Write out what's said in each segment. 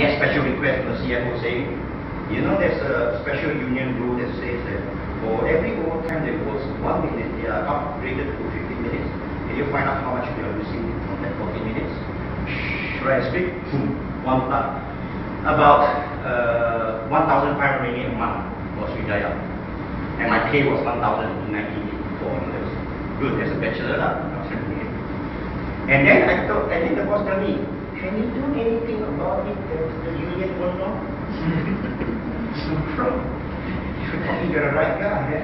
get special request from the CFO saying, you know, there's a special union rule that says that for every overtime they work 1 minute, they are upgraded to 15 minutes. Can you find out how much they are losing from that 14 minutes? Should I speak? One time. About 1,500 ringgit a month for Sriwijaya. And my pay was 1,094. Good, there's a bachelor lah. And then the boss tell me, can you do anything about it that the union won't know? No problem. You're talking to the right guy.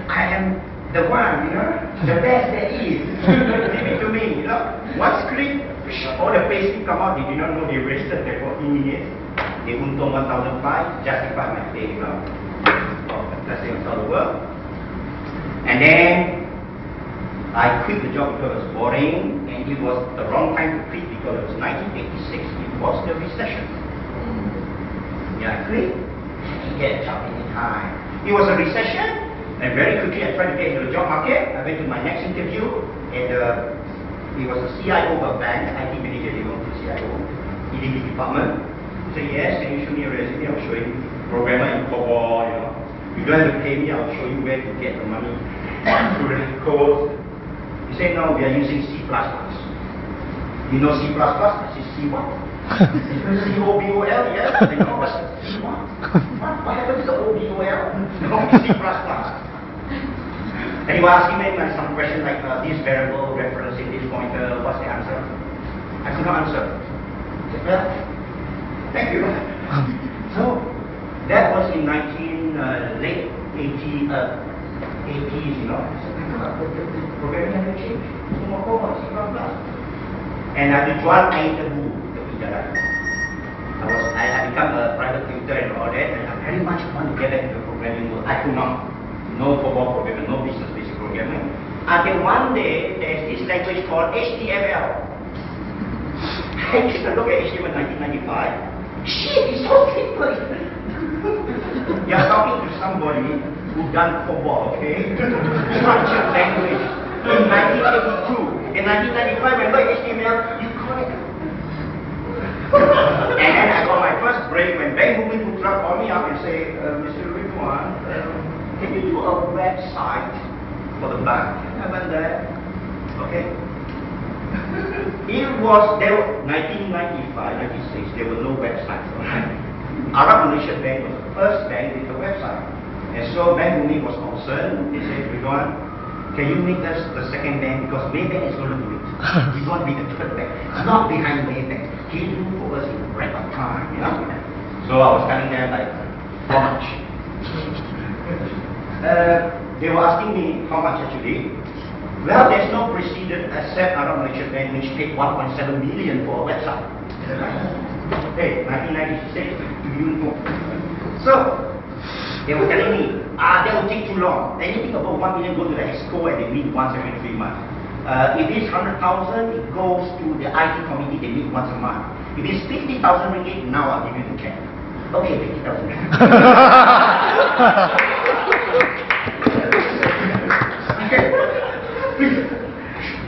I am the one, you know, the best there is. Give it to me, you know. One script, all the payslip come out, they did not know they wasted their 14 minutes. They untung 1,500, justify my pay, you know. Oh, fantastic, that's all the work. And then I quit the job because it was boring, and it was the wrong time to quit because it was 1986. It was the recession. Yeah, I quit. I didn't get a job any time. It was a recession, and very quickly I tried to get into the job market. I went to my next interview, and he was a CIO of a bank, IT manager, they went to CIO, EDP department. He said, yes, can you show me a resume? I'll show you. Programmer in COBOL, you know. You don't have to pay me, I'll show you where to get the money through the code. He said, no, we are using C++. You know C++? I said, C what? C-O-B-O-L, yes. They know what? C what? What happened to the O-B-O-L? No, C++. And he was asking me some questions like this variable referencing this pointer, what's the answer? I could not answer. I said, well, thank you. So, that was in late 80s, you know. The programming hasn't changed. Semua COBOL, C++. And I dijual air tebu tepi jalan. I had become a private tutor and all that, and I very much want to get back into the programming world. I could not. No COBOL programming, no business basic programming. Until one day, there's this language called HTML. I used to look at HTML in 1995. Shit, it's so simple. You're talking to somebody who done COBOL, okay? Structured language. In 1982. In 1995, when I learned HTML, you call it. And then I got my first break when Bank Boomin would call me up and say, Mr. Red1, can you do a website for the bank? I went there. Okay. It was, 1995, 96, there were no websites. Arab Malaysia Bank was the first bank with a website. And so Bank Boomin was concerned. They said, Red1, can you make us the second bank? Because Maybank is going to do it. We want to be the third bank. It's not behind Maybank. Can you do for us in record time? You know? So I was telling them like, how much? They were asking me how much actually. Well, there's no precedent except Arab Malaysia Bank, which paid 1.7 million for a website. Hey, 1996, do you know? So they were telling me, that will take too long. Anything above 1 million go to the EXCO and they meet once every 3 months. If it's 100,000, it goes to the IT committee, they meet once a month. If it's 50,000 ringgit, now I'll give you the check. Okay, 50,000 ringgit.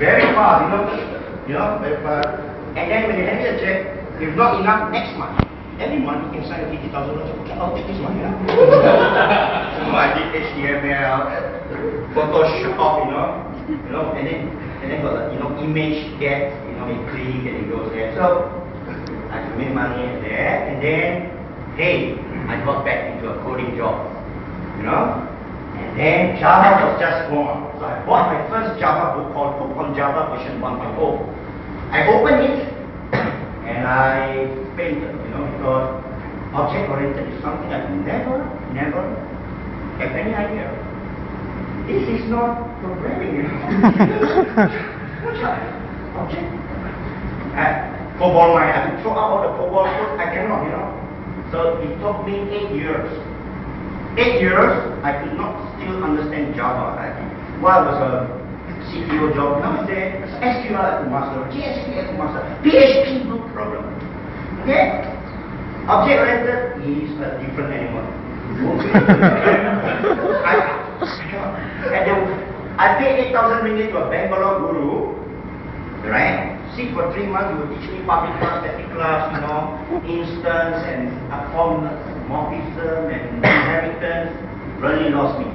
Very fast, you know, very fast. And then when you hand me the check, if not enough, next month. Every month you can sign a 50,000 check. Okay, I'll take this one, yeah. So I did HTML, Photoshop, you know, and then got image get, you click and it goes there. So I could make money at that, and then hey, I got back into a coding job, you know. And then Java was just born. So I bought my first Java book called Book on Java version 1.0. I opened it and I painted, because object-oriented is something I never have any idea. This is not programming, Object. COBOL, I have to throw out all the COBOL code, I cannot, So it took me 8 years. 8 years, I could not still understand Java. While I was a CTO job, now there is SQL to master, JSP to master, PHP no problem. Okay? Object-oriented is a different animal. I paid 8,000 ringgit to a Bangalore guru, right? sit for 3 months, you will teach me public class, static class, instance and form morphism and inheritance. Really lost me.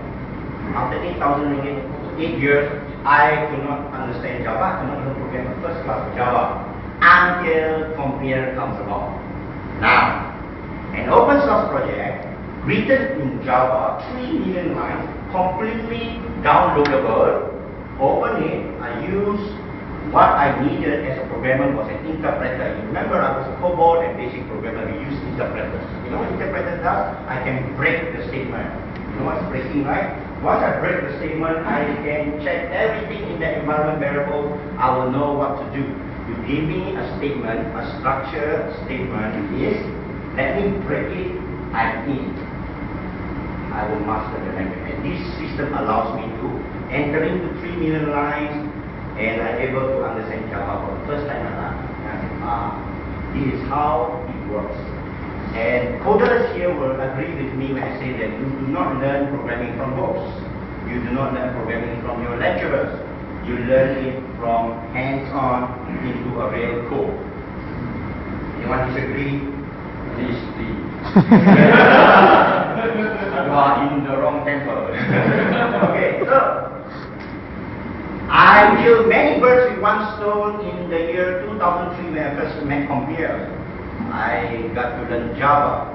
After 8,000 ringgit, 8 years, I could not understand Java. I could not even program a first class of Java until BarcampKL comes along. Now, an open source project written in Java, 3 million lines, completely downloadable. Open it. I use what I needed as a programmer was an interpreter. You remember, I was a COBOL and basic programmer. We use interpreters. You know what interpreter does? I can break the statement. You know what's breaking, right? Once I break the statement, I can check everything in the environment variable. I will know what to do. You give me a statement, a structured statement is, let me break it, I need. I will master the language. And this system allows me to enter into 3 million lines, and I'm able to understand Java for the first time in my life. And I said, this is how it works. And coders here will agree with me when I say that you do not learn programming from books. You do not learn programming from your lecturers. You learn it from hands-on into a real code. Anyone disagree? Please leave. You are in the wrong temple. Okay, so I killed many birds with one stone in the year 2003 when I first met BarcampKL. I got to learn Java.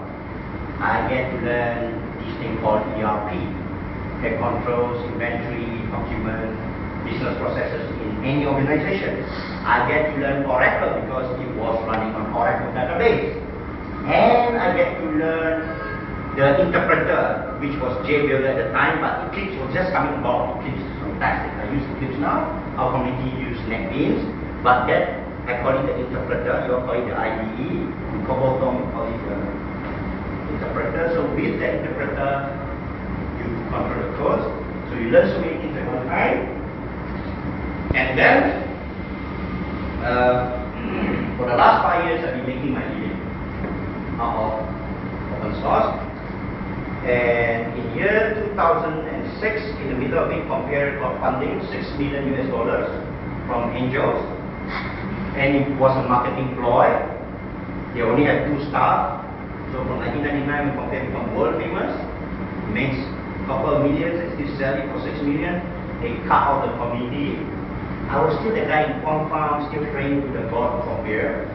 I get to learn this thing called ERP. Okay, controls, inventory, document, business processes in any organization. I get to learn Oracle because it was running on Oracle database. And I get to learn the interpreter, which was JBuilder at the time, but Eclipse was just coming about. Eclipse is fantastic. I use Eclipse now. Our community use NetBeans, but that I call it the interpreter. You call it the IDE. In COBOL, we call it the interpreter. So with the interpreter, you control the code. So you learn so many things at one time. And then, for the last 5 years, I've been making my living out of open source. And in year 2006, in the middle of it, BarcampKL got funding, $6 million from angels. And it was a marketing ploy. They only had 2 staff. So from 1999, when BarcampKL became world famous, it makes a couple of millions, and still sell it for 6 million. They cut out the community. I was still the guy in Quang Farm, still praying to the God of BarcampKL,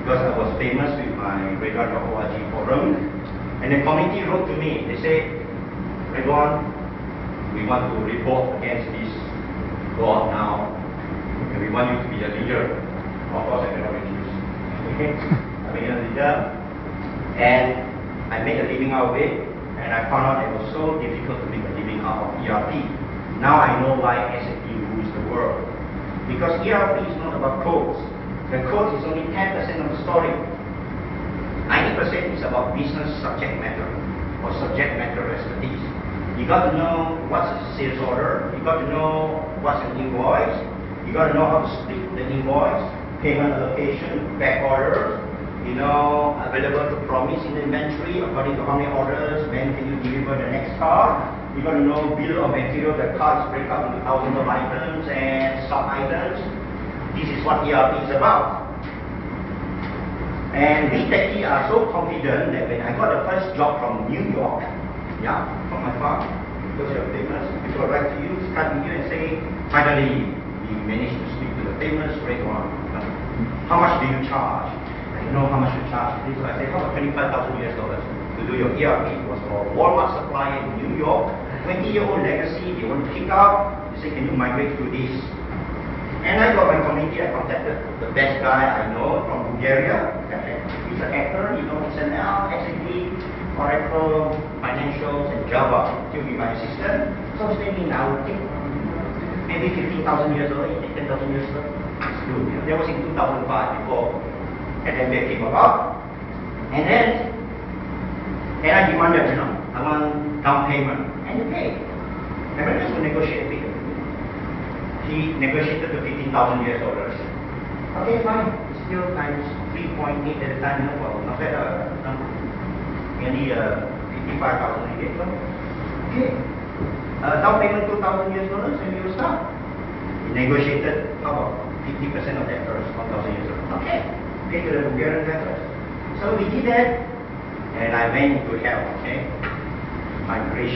because I was famous with my Red1.org forum. And the community wrote to me. They say, Red1, we want to revolt against this God now, and we want you to be the leader. Of course, I cannot refuse. I became a leader, and I made a living out of it, and I found out it was so difficult to make a living out of ERP. Now I know why SAP rules the world. Because ERP is not about codes. The code is only 10% of the story. 90% is about business subject matter, or subject matter expertise. You got to know what's a sales order, you got to know what's an invoice, you got to know how to split the invoice, payment allocation, back orders, available to promise in the inventory according to how many orders, when can you deliver the next car. You got to know bill of material, the car is break up into thousands of items and sub items. This is what ERP is about. And we techie are so confident that when I got the first job from New York, from my farm, because you're famous, people write to you, start with you and say, finally, we managed to speak to the famous Red1. How much do you charge? I know how much you charge. So I said, how about $25,000 to do your ERP? It was for a Walmart supplier in New York, 20-year-old legacy, they want to kick out. They say, can you migrate to this? And I got my community, I contacted the best guy I know from Bulgaria. He's an actor, XML, SAP, Oracle, financials, and Java. He'll be my assistant. So he's thinking, I would take maybe 15,000 years old, 10,000 years old. That was in 2005 before Adempiere came about. And then I demanded, I want down payment. And he paid. Americans will negotiate a bit. He negotiated to $15,000. Okay, fine. Still times 3.8 at the time, well, not bad. Nearly 55,000 ringgit. Okay. Down payment $2,000 and we will start. He negotiated, how about 50% of that first, 1,000 euros. Okay, pay to the Bulgarian vendors. So we did that, and I went into hell, okay? Migration.